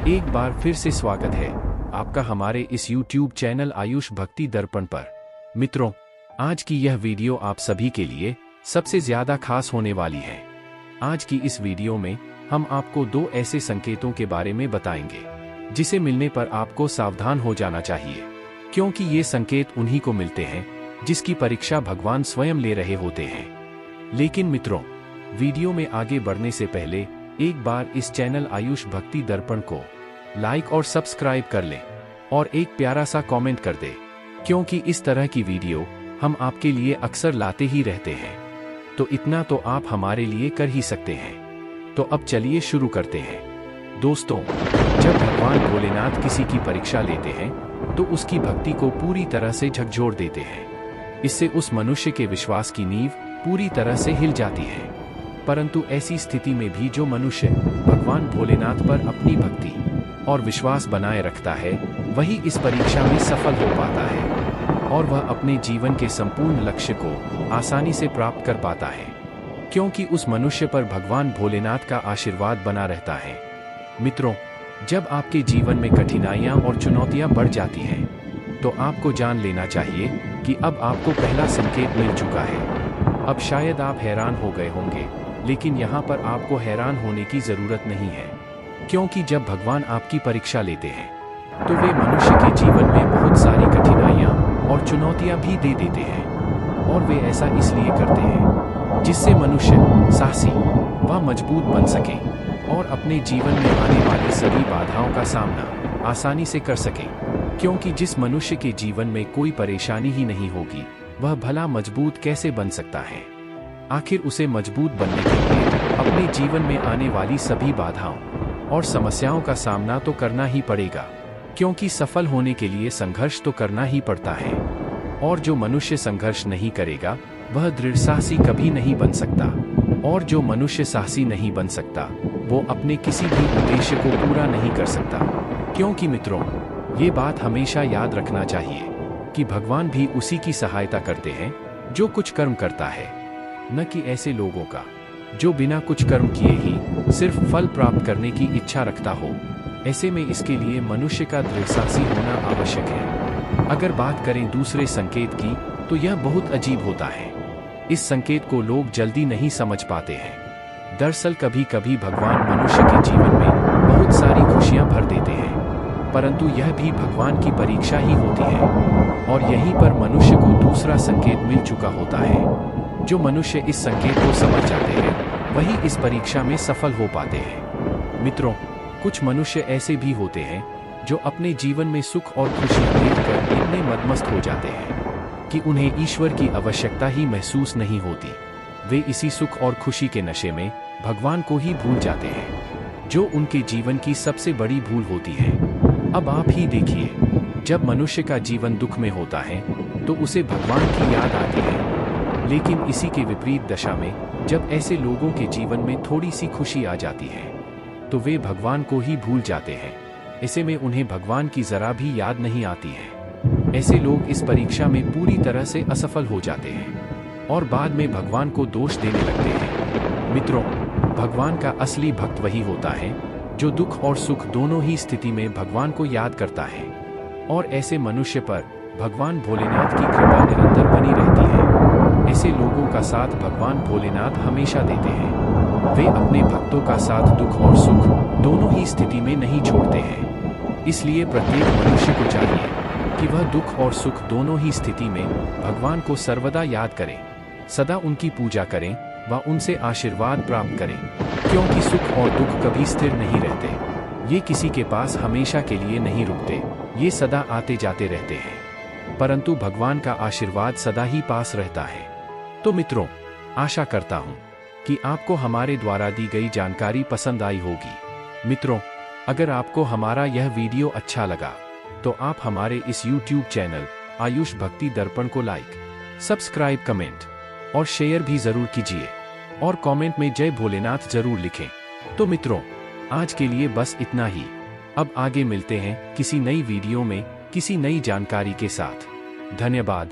एक बार फिर से स्वागत है आपका हमारे इस YouTube चैनल आयुष भक्ति दर्पण पर। मित्रों, आज की यह वीडियो आप सभी के लिए सबसे ज्यादा खास होने वाली है। आज की इस वीडियो में हम आपको दो ऐसे संकेतों के बारे में बताएंगे जिसे मिलने पर आपको सावधान हो जाना चाहिए, क्योंकि ये संकेत उन्हीं को मिलते हैं जिसकी परीक्षा भगवान स्वयं ले रहे होते हैं। लेकिन मित्रों, वीडियो में आगे बढ़ने से पहले एक बार इस चैनल आयुष भक्ति दर्पण को लाइक और सब्सक्राइब कर लें और एक प्यारा सा कमेंट कर दें, क्योंकि इस तरह की वीडियो हम आपके लिए अक्सर लाते ही रहते हैं। तो इतना तो आप हमारे लिए कर ही सकते हैं। तो अब चलिए शुरू करते हैं। दोस्तों, जब भगवान भोलेनाथ किसी की परीक्षा लेते हैं तो उसकी भक्ति को पूरी तरह से झकझोर देते हैं। इससे उस मनुष्य के विश्वास की नींव पूरी तरह से हिल जाती है। परंतु ऐसी स्थिति में भी जो मनुष्य भगवान भोलेनाथ पर अपनी भक्ति और विश्वास बनाए रखता है, वही इस परीक्षा में सफल हो पाता है और वह अपने जीवन के संपूर्ण लक्ष्य को आसानी से प्राप्त कर पाता है, क्योंकि उस मनुष्य पर भगवान भोलेनाथ का आशीर्वाद बना रहता है। मित्रों, जब आपके जीवन में कठिनाइयां और चुनौतियां बढ़ जाती हैं, तो आपको जान लेना चाहिए कि अब आपको पहला संकेत मिल चुका है। अब शायद आप हैरान हो गए होंगे, लेकिन यहाँ पर आपको हैरान होने की जरूरत नहीं है, क्योंकि जब भगवान आपकी परीक्षा लेते हैं तो वे मनुष्य के जीवन में बहुत सारी कठिनाइयाँ और चुनौतियाँ भी दे देते हैं। और वे ऐसा इसलिए करते हैं जिससे मनुष्य साहसी व मजबूत बन सके और अपने जीवन में आने वाली सभी बाधाओं का सामना आसानी से कर सके। क्योंकि जिस मनुष्य के जीवन में कोई परेशानी ही नहीं होगी, वह भला मजबूत कैसे बन सकता है। आखिर उसे मजबूत बनने के लिए अपने जीवन में आने वाली सभी बाधाओं और समस्याओं का सामना तो करना ही पड़ेगा, क्योंकि सफल होने के लिए संघर्ष तो करना ही पड़ता है। और जो मनुष्य संघर्ष नहीं करेगा वह दृढ़ साहसी कभी नहीं बन सकता, और जो मनुष्य साहसी नहीं बन सकता वो अपने किसी भी उद्देश्य को पूरा नहीं कर सकता। क्योंकि मित्रों, ये बात हमेशा याद रखना चाहिए कि भगवान भी उसी की सहायता करते हैं जो कुछ कर्म करता है, न कि ऐसे लोगों का जो बिना कुछ कर्म किए ही सिर्फ फल प्राप्त करने की इच्छा रखता हो। ऐसे में इसके लिए मनुष्य का दृढ़साहसी होना आवश्यक है। अगर बात करें दूसरे संकेत की, तो यह बहुत अजीब होता है। इस संकेत को लोग जल्दी नहीं समझ पाते हैं। दरअसल कभी कभी भगवान मनुष्य के जीवन में बहुत सारी खुशियां भर देते हैं, परंतु यह भी भगवान की परीक्षा ही होती है। और यहीं पर मनुष्य को दूसरा संकेत मिल चुका होता है। जो मनुष्य इस संकेत को समझ जाते हैं, वही इस परीक्षा में सफल हो पाते हैं। मित्रों, कुछ मनुष्य ऐसे भी होते हैं जो अपने जीवन में सुख और खुशियां देखकर इतने मदमस्त हो जाते हैं कि उन्हें ईश्वर की आवश्यकता ही महसूस नहीं होती। वे इसी सुख और खुशी के नशे में भगवान को ही भूल जाते हैं, जो उनके जीवन की सबसे बड़ी भूल होती है। अब आप ही देखिए, जब मनुष्य का जीवन दुख में होता है तो उसे भगवान की याद आती है। लेकिन इसी के विपरीत दशा में जब ऐसे लोगों के जीवन में थोड़ी सी खुशी आ जाती है तो वे भगवान को ही भूल जाते हैं। ऐसे में उन्हें भगवान की जरा भी याद नहीं आती है। ऐसे लोग इस परीक्षा में पूरी तरह से असफल हो जाते हैं और बाद में भगवान को दोष देने लगते हैं। मित्रों, भगवान का असली भक्त वही होता है जो दुख और सुख दोनों ही स्थिति में भगवान को याद करता है। और ऐसे मनुष्य पर भगवान भोलेनाथ की कृपा निरंतर बनी रहती है। ऐसे लोगों का साथ भगवान भोलेनाथ हमेशा देते हैं। वे अपने भक्तों का साथ दुख और सुख दोनों ही स्थिति में नहीं छोड़ते हैं। इसलिए प्रत्येक मनुष्य को चाहिए कि वह दुख और सुख दोनों ही स्थिति में भगवान को सर्वदा याद करें, सदा उनकी पूजा करें व उनसे आशीर्वाद प्राप्त करें। क्योंकि सुख और दुख कभी स्थिर नहीं रहते। ये किसी के पास हमेशा के लिए नहीं रुकते, ये सदा आते जाते रहते हैं। परंतु भगवान का आशीर्वाद सदा ही पास रहता है। तो मित्रों, आशा करता हूं कि आपको हमारे द्वारा दी गई जानकारी पसंद आई होगी। मित्रों, अगर आपको हमारा यह वीडियो अच्छा लगा तो आप हमारे इस YouTube चैनल आयुष भक्ति दर्पण को लाइक, सब्सक्राइब, कमेंट और शेयर भी जरूर कीजिए और कमेंट में जय भोलेनाथ जरूर लिखें। तो मित्रों, आज के लिए बस इतना ही। अब आगे मिलते हैं किसी नई वीडियो में किसी नई जानकारी के साथ। धन्यवाद।